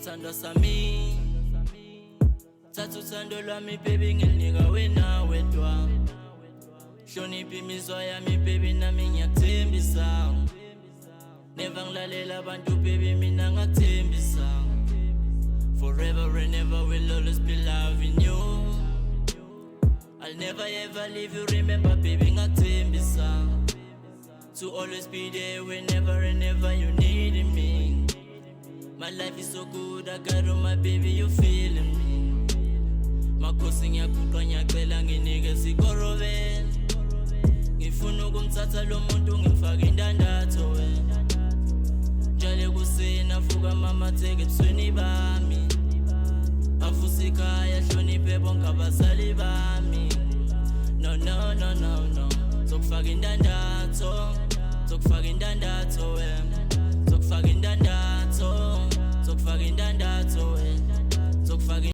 Sithandwa sami, thatha uthando lwami baby ngilinika wena wedwa. Hlonipha imizwa yami baby nami ngiyakuthembisa. Never ngilalela abantu baby mina ngakuthembisa. Forever and ever will always be loving you. I'll never ever leave you, remember baby ngakuthembisa. To always be there whenever and ever you need me. My life is so good, I got all my baby, you feeling me. Makhosi ngiyaqhuqha ngiyacela nginike sikorobela. Ngifuna ukumthatha lo muntu ngimfake indandatho wena. Njalo ekuseni avuka mama theke ebusweni bami. Avusa ikhaya hloniphe bonke abazali bami. No no no no no, zokufaka indandatho, zokufaka indandatho wena. Zokufaka indandatho, zokufaka indandatho wena. Zokufaka